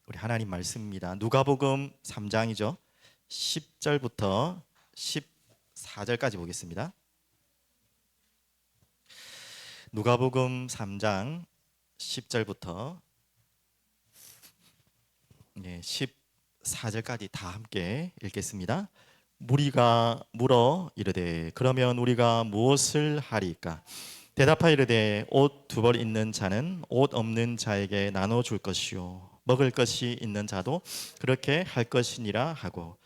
우리 하나님 말씀입니다. 누가복음 3장이죠. 10절부터 14절까지 보겠습니다. 누가복음 3장 10절부터 14절까지 다 함께 읽겠습니다. 무리가 물어 이르되 그러면 우리가 무엇을 하리까? 대답하여 이르되 옷 두 벌 있는 자는 옷 없는 자에게 나눠 줄 것이요 먹을 것이 있는 자도 그렇게 할 것이니라 하고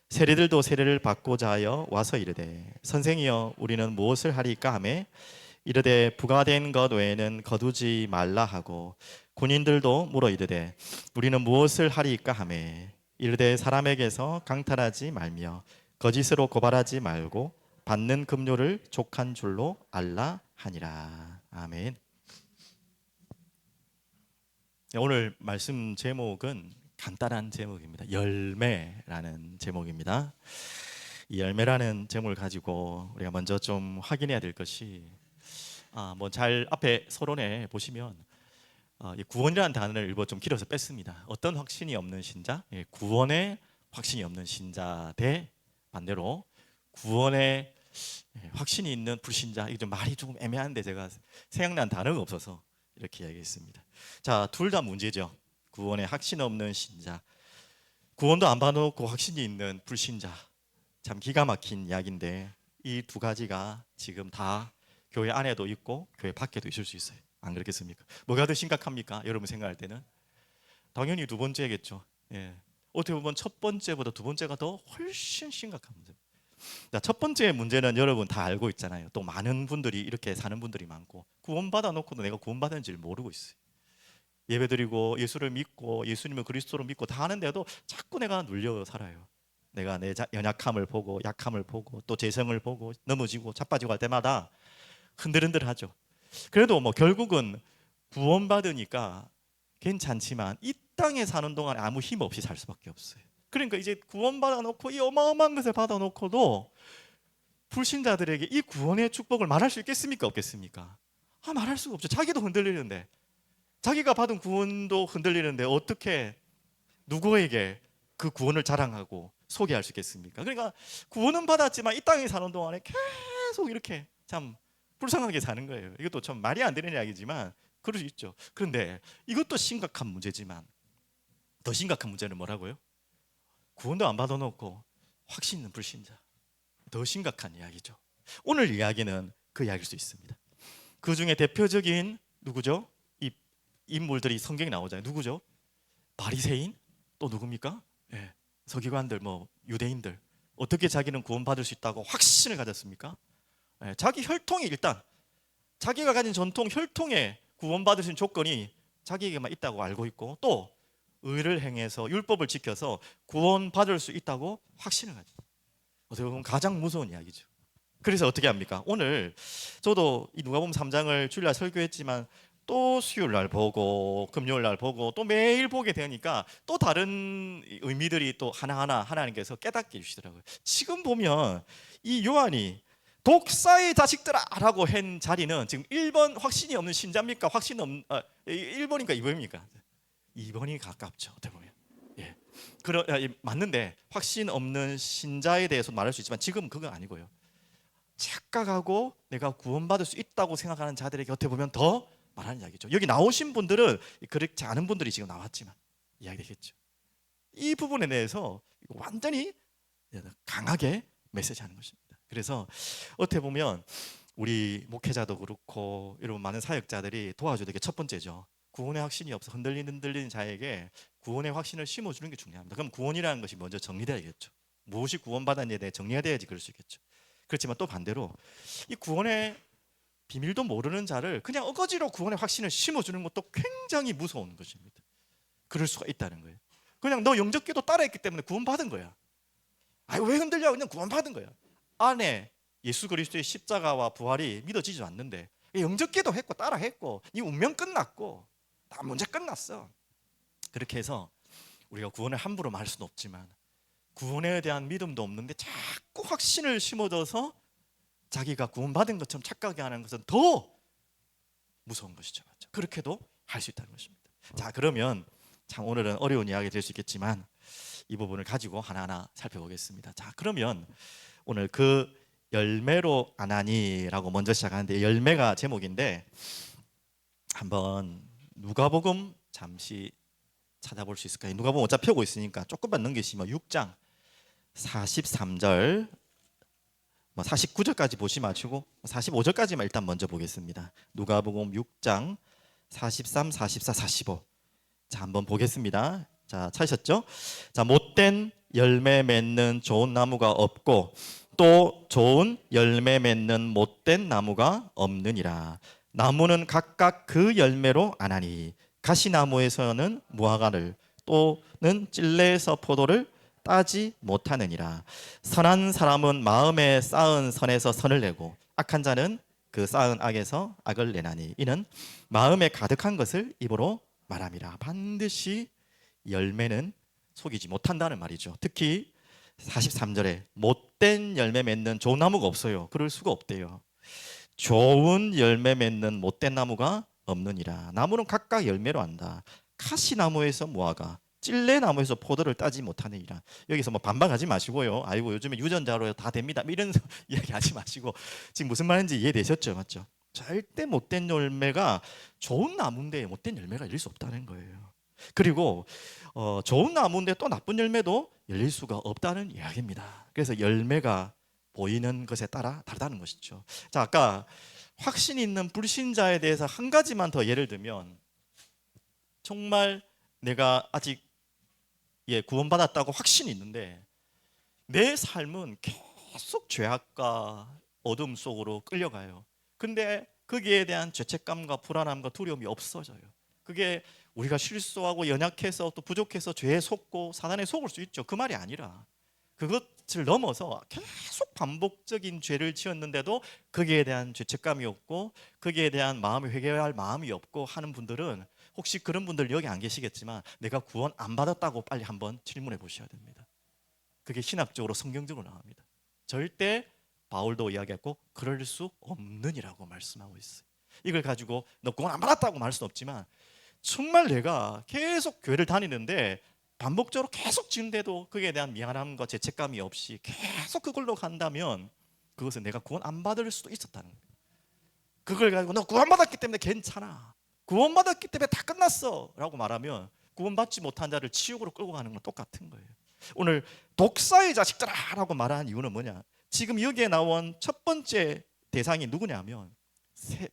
세리들도 세례를 받고자 하여 와서 이르되 선생이여 우리는 무엇을 하리까 하매 이르되 부가된 것 외에는 거두지 말라 하고 군인들도 물어 이르되 우리는 무엇을 하리까 하매 이르되 사람에게서 강탈하지 말며 거짓으로 고발하지 말고 받는 급료를 족한 줄로 알라 하니라. 아멘. 오늘 말씀 제목은 간단한 제목입니다. 열매라는 제목입니다. 이 열매라는 제목을 가지고 우리가 먼저 좀 확인해야 될 것이 잘 앞에 서론에 보시면 이 구원이라는 단어를 일부 좀 길어서 뺐습니다. 어떤 확신이 없는 신자, 구원에 확신이 없는 신자 대 반대로 구원에 확신이 있는 불신자. 이게 좀 말이 조금 애매한데 제가 생각난 단어가 없어서 이렇게 이야기했습니다. 자, 둘 다 문제죠. 구원에 확신 없는 신자, 구원도 안 받아놓고 확신이 있는 불신자. 참 기가 막힌 이야기인데 이 두 가지가 지금 다 교회 안에도 있고 교회 밖에도 있을 수 있어요. 안 그렇겠습니까? 뭐가 더 심각합니까? 여러분 생각할 때는 당연히 두 번째겠죠. 어떻게 보면 첫 번째보다 두 번째가 더 훨씬 심각한 문제입니다. 첫 번째 문제는 여러분 다 알고 있잖아요. 또 많은 분들이 이렇게 사는 분들이 많고 구원받아 놓고도 내가 구원받은지를 모르고 있어요. 예배드리고 예수를 믿고 예수님을 그리스도로 믿고 다 하는데도 자꾸 내가 눌려 살아요. 내가 내 연약함을 보고 약함을 보고 또 재성을 보고 넘어지고 자빠지고 할 때마다 흔들흔들하죠. 그래도 결국은 구원받으니까 괜찮지만 이 땅에 사는 동안 아무 힘 없이 살 수밖에 없어요. 그러니까 이제 구원받아 놓고 이 어마어마한 것을 받아 놓고도 불신자들에게 이 구원의 축복을 말할 수 있겠습니까? 없겠습니까? 말할 수가 없죠. 자기도 흔들리는데, 자기가 받은 구원도 흔들리는데 어떻게 누구에게 그 구원을 자랑하고 소개할 수 있겠습니까? 그러니까 구원은 받았지만 이 땅에 사는 동안에 계속 이렇게 참 불쌍하게 사는 거예요. 이것도 참 말이 안 되는 이야기지만 그럴 수 있죠. 그런데 이것도 심각한 문제지만 더 심각한 문제는 뭐라고요? 구원도 안 받아놓고 확신 있는 불신자. 더 심각한 이야기죠. 오늘 이야기는 그 이야기일 수 있습니다. 그 중에 대표적인 누구죠? 이 인물들이 성경에 나오잖아요. 누구죠? 바리새인? 또 누굽니까? 서기관들, 유대인들. 어떻게 자기는 구원받을 수 있다고 확신을 가졌습니까? 자기 혈통이 일단 자기가 가진 전통 혈통에 구원받을 수 있는 조건이 자기에게만 있다고 알고 있고 또 의를 행해서 율법을 지켜서 구원받을 수 있다고 확신을 가져요. 어떻게 보면 가장 무서운 이야기죠. 그래서 어떻게 합니까? 오늘 저도 이 누가복음 3장을 주일날 설교했지만 또 수요일날 보고 금요일날 보고 또 매일 보게 되니까 또 다른 의미들이 또 하나하나 하나님께서 깨닫게 해주시더라고요. 지금 보면 이 요한이 독사의 자식들아 라고 한 자리는 지금 1번 확신이 없는 신자입니까? 1번입니까? 2번입니까? 2번이 가깝죠. 어떻게 보면. 맞는데 확신 없는 신자에 대해서 말할 수 있지만 지금 그건 아니고요. 착각하고 내가 구원받을 수 있다고 생각하는 자들에게 어떻게 보면 더 말하는 이야기죠. 여기 나오신 분들은 그렇지 않은 분들이 지금 나왔지만 이야기되겠죠. 이 부분에 대해서 완전히 강하게 메시지하는 것입니다. 그래서 어떻게 보면 우리 목회자도 그렇고 여러분 많은 사역자들이 도와줘야 될 게 첫 번째죠. 구원의 확신이 없어 흔들리는 자에게 구원의 확신을 심어주는 게 중요합니다. 그럼 구원이라는 것이 먼저 정리되어야겠죠. 무엇이 구원받았는지에 대해 정리가 돼야지 그럴 수 있겠죠. 그렇지만 또 반대로 이 구원의 비밀도 모르는 자를 그냥 어거지로 구원의 확신을 심어주는 것도 굉장히 무서운 것입니다. 그럴 수가 있다는 거예요. 그냥 너 영접기도 따라했기 때문에 구원받은 거야. 왜 흔들려? 그냥 구원받은 거야. 안에 예수 그리스도의 십자가와 부활이 믿어지지 않는데 영접기도 했고 따라했고 이 운명 끝났고 다 문제 끝났어. 그렇게 해서 우리가 구원을 함부로 말할 수는 없지만 구원에 대한 믿음도 없는데 자꾸 확신을 심어줘서 자기가 구원받은 것처럼 착각하게 하는 것은 더 무서운 것이죠. 맞죠? 그렇게도 할 수 있다는 것입니다. 자, 그러면 참 오늘은 어려운 이야기 될 수 있겠지만 이 부분을 가지고 하나하나 살펴보겠습니다. 자, 그러면 오늘 그 열매로 아나니라고 먼저 시작하는데, 열매가 제목인데 한번 누가복음 잠시 찾아볼 수 있을까요? 누가복음 어차피 펴고 있으니까 조금만 넘기시면 6장 43절 49절까지 보시 마시고 45절까지만 일단 먼저 보겠습니다. 누가복음 6장 43, 44, 45. 자, 한번 보겠습니다. 자, 찾으셨죠? 자, 못된 열매 맺는 좋은 나무가 없고 또 좋은 열매 맺는 못된 나무가 없느니라. 나무는 각각 그 열매로 아나니 가시나무에서는 무화과를 또는 찔레에서 포도를 따지 못하느니라. 선한 사람은 마음에 쌓은 선에서 선을 내고 악한 자는 그 쌓은 악에서 악을 내나니 이는 마음에 가득한 것을 입으로 말함이라. 반드시 열매는 속이지 못한다는 말이죠. 특히 43절에 못된 열매 맺는 좋은 나무가 없어요. 그럴 수가 없대요. 좋은 열매 맺는 못된 나무가 없느니라. 나무는 각각 열매로 한다. 카시나무에서 무화과, 찔레나무에서 포도를 따지 못하느니라. 여기서 뭐 반박하지 마시고요. 아이고 요즘에 유전자로 다 됩니다, 이런 이야기 하지 마시고, 지금 무슨 말인지 이해되셨죠? 맞죠? 절대 못된 열매가 좋은 나무인데 못된 열매가 열릴 수 없다는 거예요. 그리고 좋은 나무인데 또 나쁜 열매도 열릴 수가 없다는 이야기입니다. 그래서 열매가 보이는 것에 따라 다르다는 것이죠. 자, 아까 확신 있는 불신자에 대해서 한 가지만 더 예를 들면, 정말 내가 아직 구원받았다고 확신이 있는데 내 삶은 계속 죄악과 어둠 속으로 끌려가요. 근데 거기에 대한 죄책감과 불안함과 두려움이 없어져요. 그게 우리가 실수하고 연약해서 또 부족해서 죄에 속고 사단에 속을 수 있죠. 그 말이 아니라 그것을 넘어서 계속 반복적인 죄를 지었는데도 거기에 대한 죄책감이 없고 거기에 대한 마음이 회개할 마음이 없고 하는 분들은, 혹시 그런 분들 여기 안 계시겠지만 내가 구원 안 받았다고 빨리 한번 질문해 보셔야 됩니다. 그게 신학적으로 성경적으로 나옵니다. 절대 바울도 이야기했고 그럴 수 없느니라고 말씀하고 있어요. 이걸 가지고 너 구원 안 받았다고 말할 수는 없지만, 정말 내가 계속 교회를 다니는데 반복적으로 계속 지는데도 그에 대한 미안함과 죄책감이 없이 계속 그걸로 간다면 그것은 내가 구원 안 받을 수도 있었다는 거예요. 그걸 가지고 너 구원 받았기 때문에 괜찮아, 구원 받았기 때문에 다 끝났어 라고 말하면 구원받지 못한 자를 지옥으로 끌고 가는 건 똑같은 거예요. 오늘 독사의 자식들아 라고 말하는 이유는 뭐냐? 지금 여기에 나온 첫 번째 대상이 누구냐면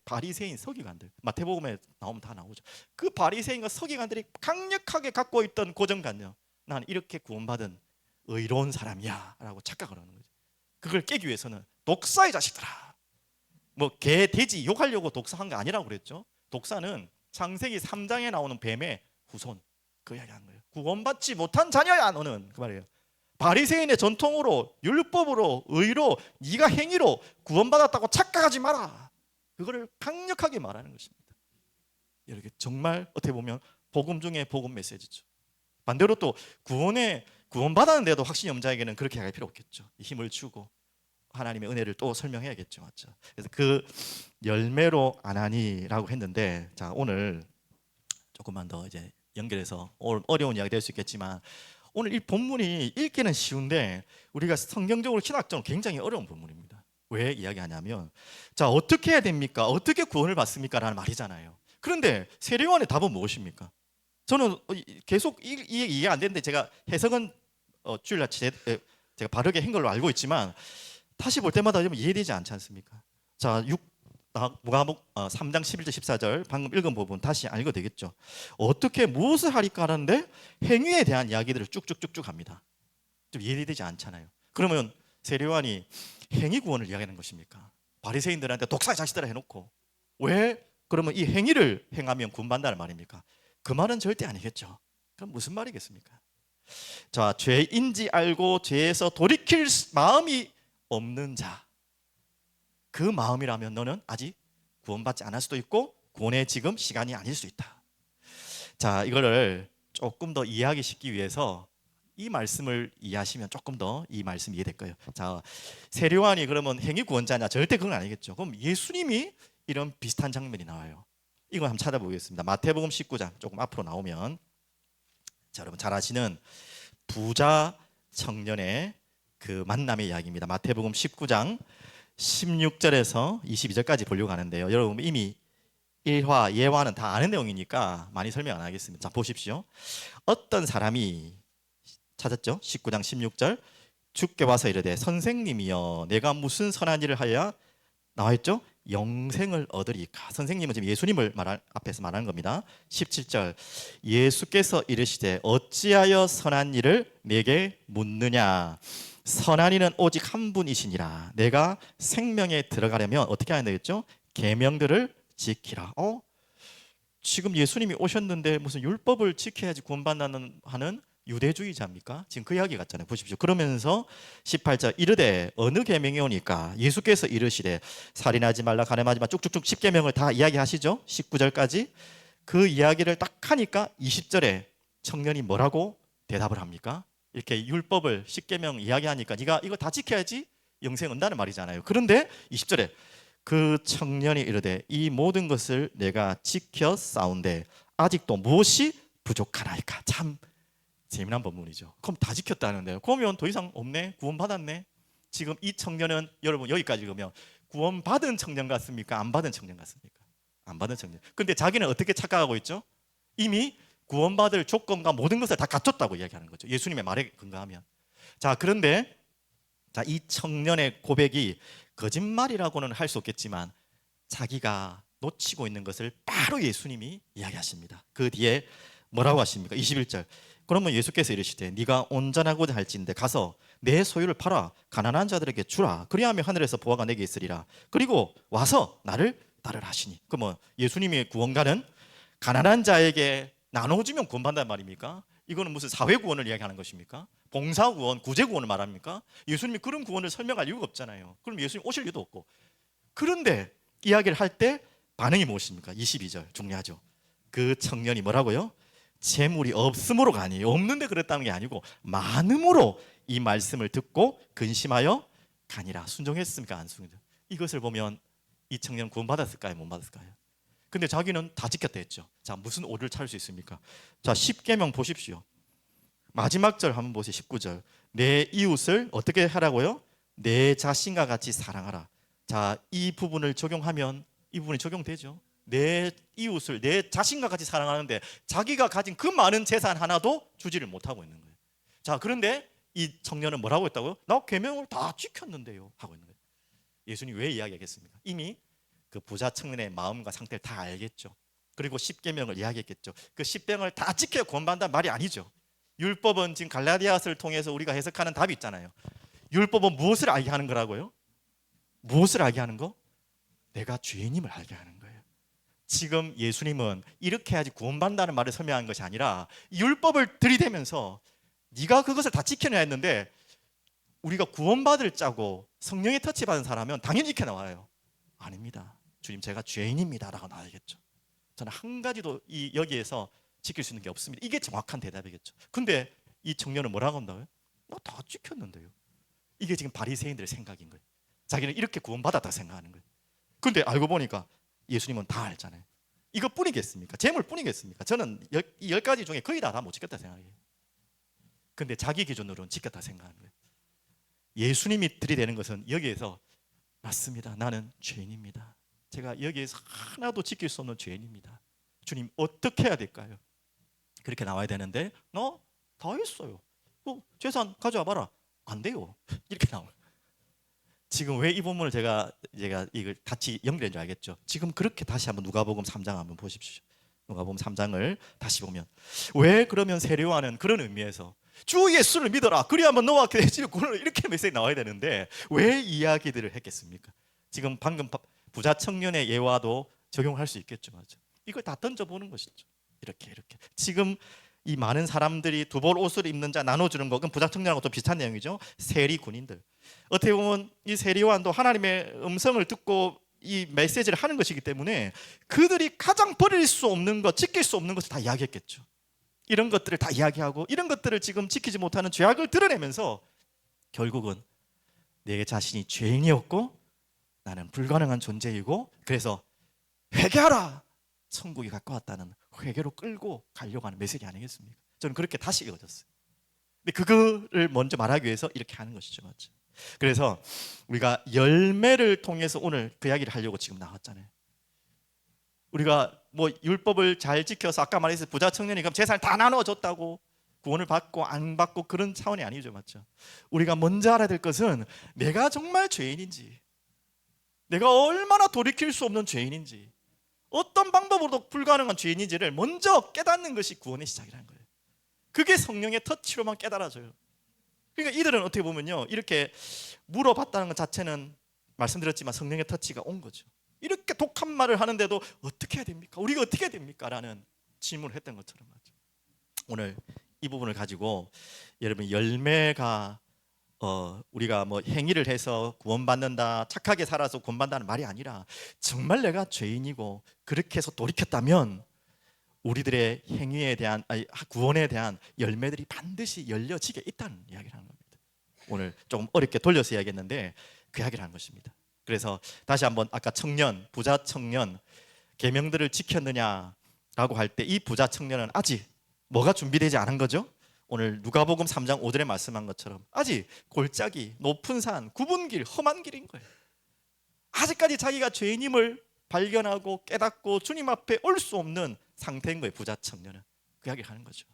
바리새인 서기관들. 마태복음에 나오면 다 나오죠. 그 바리새인과 서기관들이 강력하게 갖고 있던 고정관념, 난 이렇게 구원받은 의로운 사람이야 라고 착각을 하는 거죠. 그걸 깨기 위해서는 독사의 자식들아, 뭐 개, 돼지 욕하려고 독사한 거 아니라고 그랬죠. 독사는 창세기 3장에 나오는 뱀의 후손, 그 이야기하는 거예요. 구원받지 못한 자녀야 너는, 그 말이에요. 바리새인의 전통으로, 율법으로, 의로, 네가 행위로 구원받았다고 착각하지 마라. 그거를 강력하게 말하는 것입니다. 이렇게 정말 어떻게 보면 복음 중에 복음 메시지죠. 반대로 또 구원받았는데도 확신이 없는 자에게는 그렇게 할 필요 없겠죠. 힘을 주고 하나님의 은혜를 또 설명해야겠죠. 맞죠? 그래서 그 열매로 아나니라고 했는데, 자, 오늘 조금만 더 이제 연결해서 어려운 이야기 될 수 있겠지만, 오늘 이 본문이 읽기는 쉬운데 우리가 성경적으로 신학적으로 굉장히 어려운 본문입니다. 왜 이야기하냐면, 자, 어떻게 해야 됩니까? 어떻게 구원을 받습니까? 라는 말이잖아요. 그런데 세례요한의 답은 무엇입니까? 저는 계속 이해 안 되는데, 제가 해석은 주일날 제가 바르게 한 걸로 알고 있지만 다시 볼 때마다 좀 이해되지 않지 않습니까? 자, 누가복음 3장 11절 14절 방금 읽은 부분 다시 읽어도 되겠죠. 어떻게 무엇을 하리까 하는데 행위에 대한 이야기들을 쭉쭉쭉쭉 합니다. 좀 이해되지 않잖아요. 그러면 세례요한이 행위 구원을 이야기하는 것입니까? 바리새인들한테 독사의 자식들아 해놓고 왜 그러면 이 행위를 행하면 구원받는다는 말입니까? 그 말은 절대 아니겠죠. 그럼 무슨 말이겠습니까? 자, 죄인지 알고 죄에서 돌이킬 마음이 없는 자, 그 마음이라면 너는 아직 구원받지 않을 수도 있고 구원의 지금 시간이 아닐 수 있다. 자, 이거를 조금 더 이해하기 쉽기 위해서 이 말씀을 이해하시면 조금 더 이 말씀 이해될 거예요. 자, 세례요한이 그러면 행위 구원자냐? 절대 그건 아니겠죠. 그럼 예수님이 이런 비슷한 장면이 나와요. 이거 한번 찾아보겠습니다. 마태복음 19장 조금 앞으로 나오면 자, 여러분 잘 아시는 부자 청년의 그 만남의 이야기입니다. 마태복음 19장 16절에서 22절까지 보려고 하는데요. 여러분 이미 1화, 예화는 다 아는 내용이니까 많이 설명 안 하겠습니다. 자, 보십시오. 어떤 사람이 찾았죠? 19장 16절. 주께 와서 이르되 선생님이여 내가 무슨 선한 일을 하여야 나와 있죠? 영생을 얻으리까. 선생님은 지금 예수님을 앞에서 말하는 겁니다. 17절. 예수께서 이르시되 어찌하여 선한 일을 내게 묻느냐. 선한 이는 오직 한 분이시니라. 내가 생명에 들어가려면 어떻게 해야 되겠죠? 계명들을 지키라. 지금 예수님이 오셨는데 무슨 율법을 지켜야지 구원받는 하는 유대주의자입니까? 지금 그 이야기 같잖아요. 보십시오. 그러면서 18절 이르되 어느 계명이 오니까 예수께서 이르시되 살인하지 말라 간음하지 마 쭉쭉쭉 10계명을 다 이야기하시죠. 19절까지 그 이야기를 딱 하니까 20절에 청년이 뭐라고 대답을 합니까? 이렇게 율법을 10계명 이야기하니까 네가 이거 다 지켜야지 영생 얻는다는 말이잖아요. 그런데 20절에 그 청년이 이르되 이 모든 것을 내가 지켜 싸운데 아직도 무엇이 부족하나이까. 참 재미난 본문이죠. 그럼 다 지켰다는데요. 그러면 더 이상 없네? 구원받았네? 지금 이 청년은 여러분 여기까지 읽으면 구원받은 청년 같습니까? 안 받은 청년 같습니까? 안 받은 청년. 근데 자기는 어떻게 착각하고 있죠? 이미 구원받을 조건과 모든 것을 다 갖췄다고 이야기하는 거죠. 예수님의 말에 근거하면. 자, 그런데 자, 이 청년의 고백이 거짓말이라고는 할 수 없겠지만 자기가 놓치고 있는 것을 바로 예수님이 이야기하십니다. 그 뒤에 뭐라고 하십니까? 21절. 그러면 예수께서 이르시되 네가 온전하고자 할진대 가서 내 소유를 팔아 가난한 자들에게 주라. 그리하면 하늘에서 보화가 내게 있으리라. 그리고 와서 나를 따르라 하시니. 그러면 예수님의 구원가는 가난한 자에게 나눠주면 구원받는단 말입니까? 이거는 무슨 사회구원을 이야기하는 것입니까? 봉사구원, 구제구원을 말합니까? 예수님이 그런 구원을 설명할 이유가 없잖아요. 그럼 예수님 오실 이유도 없고. 그런데 이야기를 할 때 반응이 무엇입니까? 22절 중요하죠. 그 청년이 뭐라고요? 재물이 없음으로가 아니에요. 없는데 그랬다는 게 아니고 많음으로 이 말씀을 듣고 근심하여 가니라. 순종했습니까? 안 순종? 이것을 보면 이 청년 구원받았을까요? 못 받았을까요? 근데 자기는 다 지켰다 했죠. 자, 무슨 오류를 찾을 수 있습니까? 자, 10계명 보십시오. 마지막 절 한번 보세요. 19절. 내 이웃을 어떻게 하라고요? 내 자신과 같이 사랑하라. 자, 이 부분을 적용하면 이 부분이 적용되죠. 내 이웃을 내 자신과 같이 사랑하는데 자기가 가진 그 많은 재산 하나도 주지를 못하고 있는 거예요. 자, 그런데 이 청년은 뭐라고 했다고요? 나 계명을 다 지켰는데요 하고 있는 거예요. 예수님이 왜 이야기하겠습니까? 이미 그 부자 청년의 마음과 상태를 다 알겠죠. 그리고 10계명을 이야기했겠죠. 그 10계명을 다 지켜야 구원받는다는 말이 아니죠. 율법은 지금 갈라디아서를 통해서 우리가 해석하는 답이 있잖아요. 율법은 무엇을 알게 하는 거라고요? 무엇을 알게 하는 거? 내가 죄인임을 알게 하는 거예요. 지금 예수님은 이렇게 해야지 구원받는다는 말을 설명한 것이 아니라 율법을 들이대면서 네가 그것을 다 지켜내야 했는데 우리가 구원받을 자고 성령의 터치받은 사람은 당연히 이렇게 나와요. 아닙니다. 주님 제가 죄인입니다 라고 나와야겠죠. 저는 한 가지도 여기에서 지킬 수 있는 게 없습니다. 이게 정확한 대답이겠죠. 근데 이 청년은 뭐라고 한다고요? 나 다 지켰는데요. 이게 지금 바리새인들의 생각인 거예요. 자기는 이렇게 구원받았다 생각하는 거예요. 근데 알고 보니까 예수님은 다 알잖아요. 이것뿐이겠습니까? 재물뿐이겠습니까? 저는 이 10가지 중에 거의 다 못 지켰다 생각해요. 근데 자기 기준으로는 지켰다 생각하는 거예요. 예수님이 들이대는 것은 여기에서 맞습니다. 나는 죄인입니다. 제가 여기에서 하나도 지킬 수 없는 죄인입니다. 주님 어떻게 해야 될까요? 그렇게 나와야 되는데 너 다 했어요. 재산 가져와 봐라. 안 돼요. 이렇게 나와요. 지금 왜 이 본문을 제가 이걸 같이 연결한 줄 알겠죠? 지금 그렇게 다시 한번 누가복음 3장 한번 보십시오. 누가복음 3장을 다시 보면 왜 그러면 세례요한은 그런 의미에서 주 예수를 믿어라. 그리하면 너와 그 집을 구원을 이렇게 메시지 나와야 되는데 왜 이야기들을 했겠습니까? 지금 방금 부자 청년의 예화도 적용할 수 있겠죠, 맞죠? 이걸 다 던져보는 것이죠. 이렇게 지금 이 많은 사람들이 두 벌 옷을 입는 자 나눠주는 거, 그건 부자 청년하고 또 비슷한 내용이죠. 세리 군인들. 어떻게 보면 이 세리요한도 하나님의 음성을 듣고 이 메시지를 하는 것이기 때문에 그들이 가장 버릴 수 없는 것, 지킬 수 없는 것을 다 이야기했겠죠. 이런 것들을 다 이야기하고 이런 것들을 지금 지키지 못하는 죄악을 드러내면서 결국은 내 자신이 죄인이었고 나는 불가능한 존재이고 그래서 회개하라. 천국이 가까웠다는 회개로 끌고 가려고 하는 메시지 아니겠습니까? 저는 그렇게 다시 읽어졌어요. 근데 그거를 먼저 말하기 위해서 이렇게 하는 것이죠, 맞죠? 그래서 우리가 열매를 통해서 오늘 그 이야기를 하려고 지금 나왔잖아요. 우리가 뭐 율법을 잘 지켜서 아까 말했듯이 부자 청년이 그럼 재산을 다 나눠줬다고 구원을 받고 안 받고 그런 차원이 아니죠, 맞죠? 우리가 먼저 알아야 될 것은 내가 정말 죄인인지, 내가 얼마나 돌이킬 수 없는 죄인인지, 어떤 방법으로도 불가능한 죄인인지를 먼저 깨닫는 것이 구원의 시작이라는 거예요. 그게 성령의 터치로만 깨달아져요. 그러니까 이들은 어떻게 보면요, 이렇게 물어봤다는 것 자체는 말씀드렸지만 성령의 터치가 온 거죠. 이렇게 독한 말을 하는데도 어떻게 해야 됩니까? 우리가 어떻게 해야 됩니까? 라는 질문을 했던 것처럼 말이죠. 오늘 이 부분을 가지고 여러분 열매가 우리가 뭐 행위를 해서 구원받는다, 착하게 살아서 구원받는다는 말이 아니라 정말 내가 죄인이고 그렇게 해서 돌이켰다면 우리들의 행위에 대한 구원에 대한 열매들이 반드시 열려지게 있다는 이야기를 하는 겁니다. 오늘 조금 어렵게 돌려서 이야기했는데 그 이야기를 하는 것입니다. 그래서 다시 한번 아까 청년, 부자 청년 계명들을 지켰느냐라고 할 때 이 부자 청년은 아직 뭐가 준비되지 않은 거죠? 오늘 누가복음 3장 5절에 말씀한 것처럼 아직 골짜기, 높은 산, 굽은 길, 험한 길인 거예요. 아직까지 자기가 죄인임을 발견하고 깨닫고 주님 앞에 올 수 없는 상태인 거예요. 부자 청년은 그 이야기를 하는 거죠.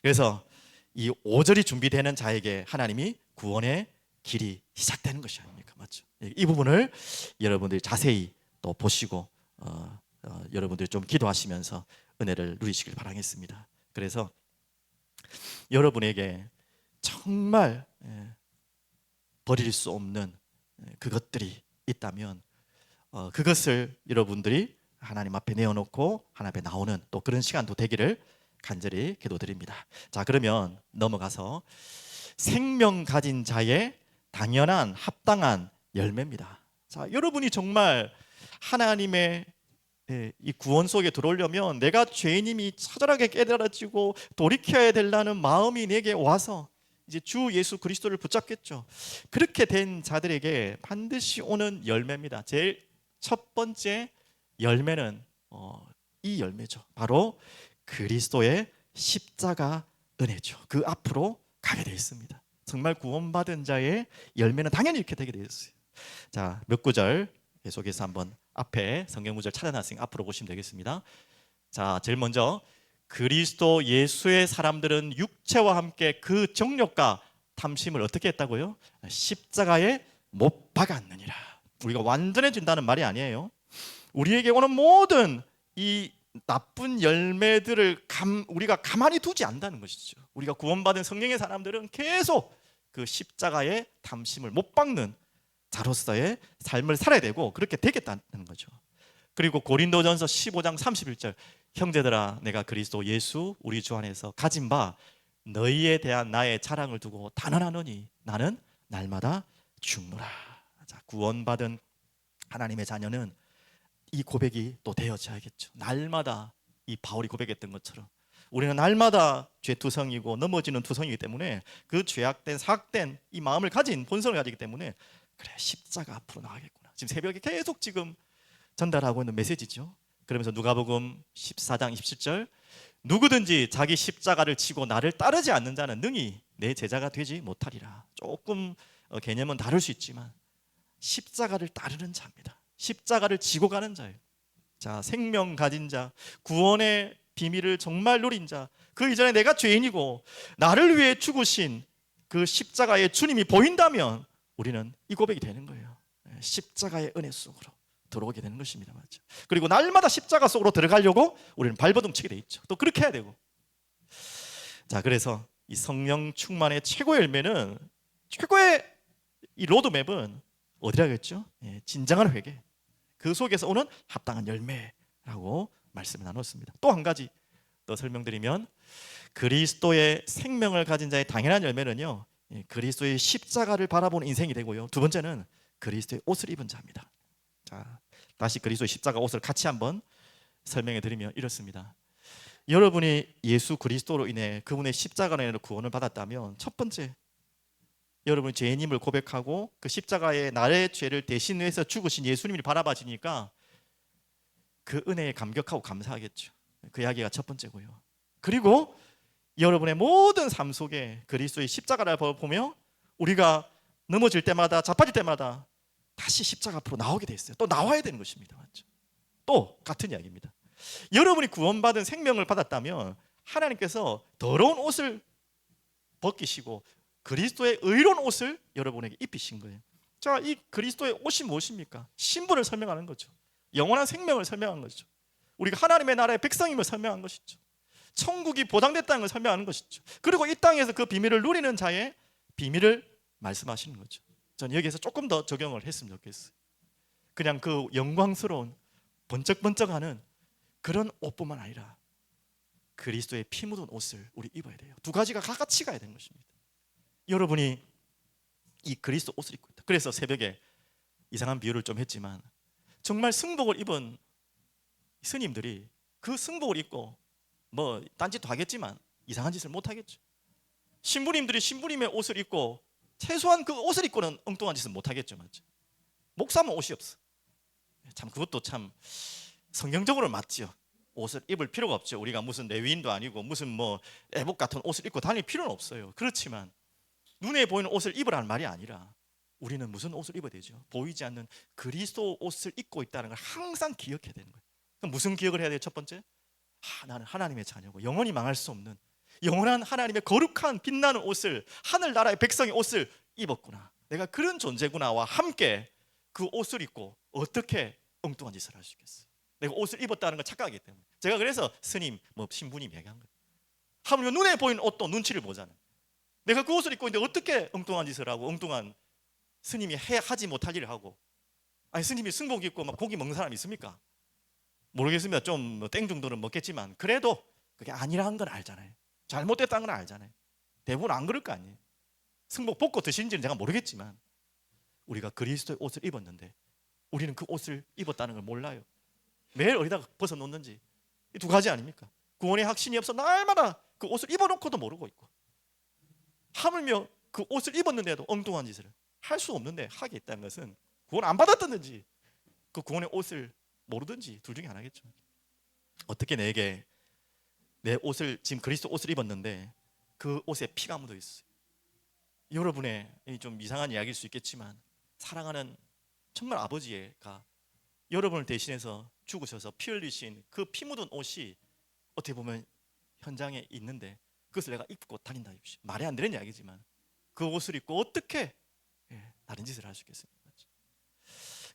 그래서 이 5절이 준비되는 자에게 하나님이 구원의 길이 시작되는 것이 아닙니까? 맞죠? 이 부분을 여러분들이 자세히 또 보시고 여러분들이 좀 기도하시면서 은혜를 누리시길 바라겠습니다. 그래서 여러분에게 정말 버릴 수 없는 그것들이 있다면 그것을 여러분들이 하나님 앞에 내어놓고 하나님 앞에 나오는 또 그런 시간도 되기를 간절히 기도드립니다. 자, 그러면 넘어가서 생명 가진 자의 당연한 합당한 열매입니다. 자, 여러분이 정말 하나님의 이 구원 속에 들어오려면 내가 죄인임이 처절하게 깨달아지고 돌이켜야 되려는 마음이 내게 와서 이제 주 예수 그리스도를 붙잡겠죠. 그렇게 된 자들에게 반드시 오는 열매입니다. 제일 첫 번째 열매는 이 열매죠. 바로 그리스도의 십자가 은혜죠. 그 앞으로 가게 되어 있습니다. 정말 구원받은 자의 열매는 당연히 이렇게 되게 되어 있어요. 자, 몇 구절 계속해서 한번 앞에 성경 구절 찾아놨으니 앞으로 보시면 되겠습니다. 자, 제일 먼저 그리스도 예수의 사람들은 육체와 함께 그 정욕과 탐심을 어떻게 했다고요? 십자가에 못 박았느니라. 우리가 완전해진다는 말이 아니에요. 우리에게 오는 모든 이 나쁜 열매들을 우리가 가만히 두지 않는다는 것이죠. 우리가 구원받은 성령의 사람들은 계속 그 십자가의 탐심을 못 박는 자로서의 삶을 살아야 되고 그렇게 되겠다는 거죠. 그리고 고린도전서 15장 31절 형제들아 내가 그리스도 예수 우리 주 안에서 가진 바 너희에 대한 나의 자랑을 두고 단언하노니 나는 날마다 죽노라. 자, 구원받은 하나님의 자녀는 이 고백이 또 되어져야겠죠. 날마다 이 바울이 고백했던 것처럼 우리는 날마다 죄투성이고 넘어지는 투성이기 때문에 그 죄악된 사악된 이 마음을 가진 본성을 가지기 때문에 그래 십자가 앞으로 나가겠구나. 지금 새벽에 계속 지금 전달하고 있는 메시지죠. 그러면서 누가복음 14장 27절 누구든지 자기 십자가를 지고 나를 따르지 않는 자는 능히 내 제자가 되지 못하리라. 조금 개념은 다를 수 있지만 십자가를 따르는 자입니다. 십자가를 지고 가는 자예요. 자, 생명 가진 자, 구원의 비밀을 정말 누린 자, 그 이전에 내가 죄인이고 나를 위해 죽으신 그 십자가의 주님이 보인다면 우리는 이 고백이 되는 거예요. 십자가의 은혜 속으로 들어오게 되는 것입니다. 맞죠? 그리고 날마다 십자가 속으로 들어가려고 우리는 발버둥치게 돼 있죠. 또 그렇게 해야 되고. 자, 그래서 이 성령 충만의 최고의 열매는 최고의 이 로드맵은 어디라겠죠? 진정한 회개. 그 속에서 오는 합당한 열매라고 말씀을 나눴습니다. 또 한 가지 더 설명드리면 그리스도의 생명을 가진 자의 당연한 열매는요, 그리스도의 십자가를 바라보는 인생이 되고요. 두 번째는 그리스도의 옷을 입은 자입니다. 자, 다시 그리스도의 십자가 옷을 같이 한번 설명해 드리면 이렇습니다. 여러분이 예수 그리스도로 인해 그분의 십자가로 인해 구원을 받았다면 첫 번째 여러분이 죄인임을 고백하고 그 십자가에 나의 죄를 대신해서 죽으신 예수님을 바라봐지니까 그 은혜에 감격하고 감사하겠죠. 그 이야기가 첫 번째고요. 그리고 여러분의 모든 삶 속에 그리스도의 십자가를 보며 우리가 넘어질 때마다, 자빠질 때마다 다시 십자가 앞으로 나오게 돼 있어요. 또 나와야 되는 것입니다. 맞죠? 또 같은 이야기입니다. 여러분이 구원받은 생명을 받았다면 하나님께서 더러운 옷을 벗기시고 그리스도의 의로운 옷을 여러분에게 입히신 거예요. 자, 이 그리스도의 옷이 무엇입니까? 신분을 설명하는 거죠. 영원한 생명을 설명한 거죠. 우리가 하나님의 나라의 백성임을 설명한 것이죠. 천국이 보장됐다는 걸 설명하는 것이죠. 그리고 이 땅에서 그 비밀을 누리는 자의 비밀을 말씀하시는 거죠. 저는 여기에서 조금 더 적용을 했으면 좋겠어요. 그냥 그 영광스러운 번쩍번쩍하는 그런 옷뿐만 아니라 그리스도의 피 묻은 옷을 우리 입어야 돼요. 두 가지가 같이 가야 되는 것입니다. 여러분이 이 그리스도 옷을 입고 있다. 그래서 새벽에 이상한 비유를 좀 했지만 정말 승복을 입은 스님들이 그 승복을 입고 뭐 딴짓도 하겠지만 이상한 짓을 못 하겠죠. 신부님들이 신부님의 옷을 입고 최소한 그 옷을 입고는 엉뚱한 짓은 못 하겠죠. 맞죠? 목사면 옷이 없어. 참 그것도 참 성경적으로 맞죠. 옷을 입을 필요가 없죠. 우리가 무슨 레위인도 아니고 무슨 뭐 애복 같은 옷을 입고 다닐 필요는 없어요. 그렇지만 눈에 보이는 옷을 입으라는 말이 아니라 우리는 무슨 옷을 입어야 되죠? 보이지 않는 그리스도 옷을 입고 있다는 걸 항상 기억해야 되는 거예요. 그럼 무슨 기억을 해야 돼요? 첫 번째, 나는 하나님의 자녀고 영원히 망할 수 없는 영원한 하나님의 거룩한 빛나는 옷을, 하늘나라의 백성의 옷을 입었구나. 내가 그런 존재구나와 함께 그 옷을 입고 어떻게 엉뚱한 짓을 할 수 있겠어요? 내가 옷을 입었다는 걸 착각하기 때문에. 제가 그래서 스님, 뭐 신부님 얘기한 거예요. 하물며 눈에 보이는 옷도 눈치를 보잖아요. 내가 그 옷을 입고 있는데 어떻게 엉뚱한 짓을 하고 엉뚱한 스님이 하지 못할 일을 하고. 아니 스님이 승복 입고 막 고기 먹는 사람이 있습니까? 모르겠습니다. 좀 땡 정도는 먹겠지만 그래도 그게 아니라는 건 알잖아요. 잘못됐다는 건 알잖아요. 대부분 안 그럴 거 아니에요. 승복 벗고 드시는지는 제가 모르겠지만 우리가 그리스도의 옷을 입었는데 우리는 그 옷을 입었다는 걸 몰라요. 매일 어디다가 벗어놓는지. 이 두 가지 아닙니까? 구원의 확신이 없어 날마다 그 옷을 입어놓고도 모르고 있고 하물며 그 옷을 입었는데도 엉뚱한 짓을 할 수 없는데 하게 있다는 것은 구원 안 받았든지 그 구원의 옷을 모르든지 둘 중에 하나겠죠. 어떻게 내게 내 옷을 지금 그리스도 옷을 입었는데 그 옷에 피가 묻어 있어요. 여러분의 좀 이상한 이야기일 수 있겠지만 사랑하는 정말 아버지가 여러분을 대신해서 죽으셔서 피 흘리신 그 피 묻은 옷이 어떻게 보면 현장에 있는데 그것을 내가 입고 다닌다. 말이 안 되는 이야기지만 그 옷을 입고 어떻게 다른 짓을 할 수 있겠습니까?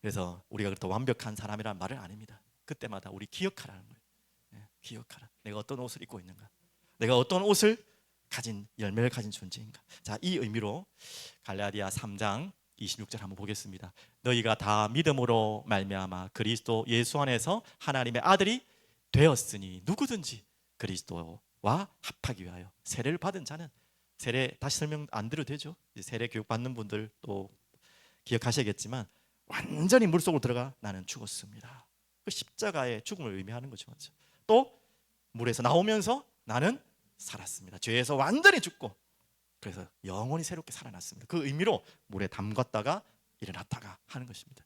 그래서 우리가 그렇다 완벽한 사람이라는 말은 아닙니다. 그때마다 우리 기억하라는 거예요. 기억하라. 내가 어떤 옷을 입고 있는가? 내가 어떤 옷을 가진 열매를 가진 존재인가? 자, 이 의미로 갈라디아 3장 26절 한번 보겠습니다. 너희가 다 믿음으로 말미암아 그리스도 예수 안에서 하나님의 아들이 되었으니 누구든지 그리스도와 합하기 위하여 세례를 받은 자는, 세례 다시 설명 안 드려도 되죠? 세례 교육 받는 분들 또 기억하셔야겠지만 완전히 물속으로 들어가 나는 죽었습니다. 그 십자가의 죽음을 의미하는 거죠. 또 물에서 나오면서 나는 살았습니다. 죄에서 완전히 죽고 그래서 영원히 새롭게 살아났습니다. 그 의미로 물에 담갔다가 일어났다가 하는 것입니다.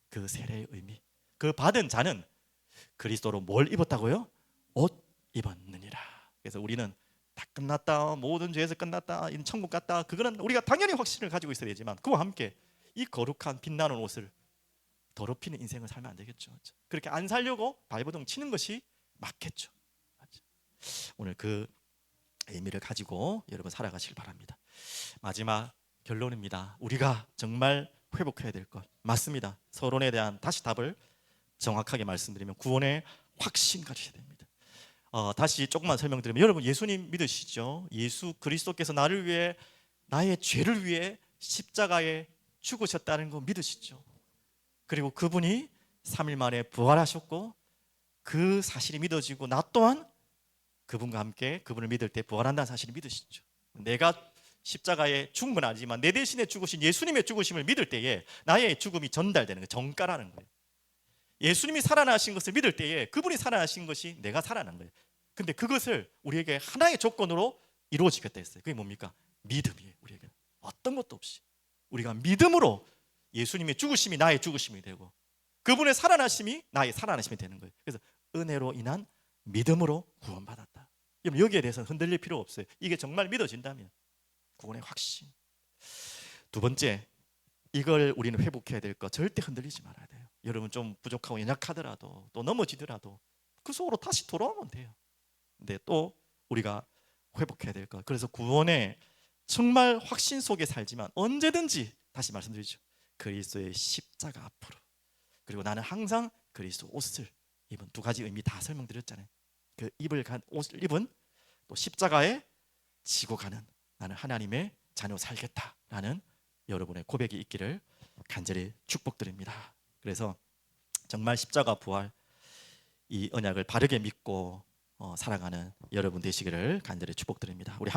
그 세례의 의미. 그 받은 자는 그리스도로 뭘 입었다고요? 옷 입었느니라. 그래서 우리는 다 끝났다, 모든 죄에서 끝났다, 이는 천국 갔다, 그거는 우리가 당연히 확신을 가지고 있어야 되지만 그와 함께 이 거룩한 빛나는 옷을 더럽히는 인생을 살면 안 되겠죠. 그렇게 안 살려고 발버둥 치는 것이 맞겠죠. 오늘 그 의미를 가지고 여러분 살아가시길 바랍니다. 마지막 결론입니다. 우리가 정말 회복해야 될 것 맞습니다. 서론에 대한 다시 답을 정확하게 말씀드리면 구원의 확신 가지셔야 됩니다. 다시 조금만 설명드리면 여러분 예수님 믿으시죠? 예수 그리스도께서 나를 위해, 나의 죄를 위해 십자가에 죽으셨다는 거 믿으시죠? 그리고 그분이 3일 만에 부활하셨고 그 사실이 믿어지고 나 또한 그분과 함께 그분을 믿을 때 부활한다는 사실을 믿으시죠? 내가 십자가에 죽은 건 아니지만 내 대신에 죽으신 예수님의 죽으심을 믿을 때에 나의 죽음이 전달되는 거예요. 정가라는 거예요. 예수님이 살아나신 것을 믿을 때에 그분이 살아나신 것이 내가 살아난 거예요. 근데 그것을 우리에게 하나의 조건으로 이루어지겠다 했어요. 그게 뭡니까? 믿음이에요. 우리에게 어떤 것도 없이 우리가 믿음으로 예수님의 죽으심이 나의 죽으심이 되고 그분의 살아나심이 나의 살아나심이 되는 거예요. 그래서 은혜로 인한 믿음으로 구원받았다. 여러분 여기에 대해서는 흔들릴 필요 없어요. 이게 정말 믿어진다면 구원의 확신. 두 번째, 이걸 우리는 회복해야 될 것, 절대 흔들리지 말아야 돼요. 여러분 좀 부족하고 연약하더라도 또 넘어지더라도 그 속으로 다시 돌아오면 돼요. 근데 또 우리가 회복해야 될 것, 그래서 구원의 정말 확신 속에 살지만 언제든지 다시 말씀드리죠, 그리스도의 십자가 앞으로, 그리고 나는 항상 그리스도 옷을 입은, 두 가지 의미 다 설명드렸잖아요. 그 옷을 입은 또 십자가에 지고 가는 나는 하나님의 자녀 살겠다라는 여러분의 고백이 있기를 간절히 축복드립니다. 그래서 정말 십자가 부활 이 언약을 바르게 믿고 살아가는 여러분 되시기를 간절히 축복드립니다. 우리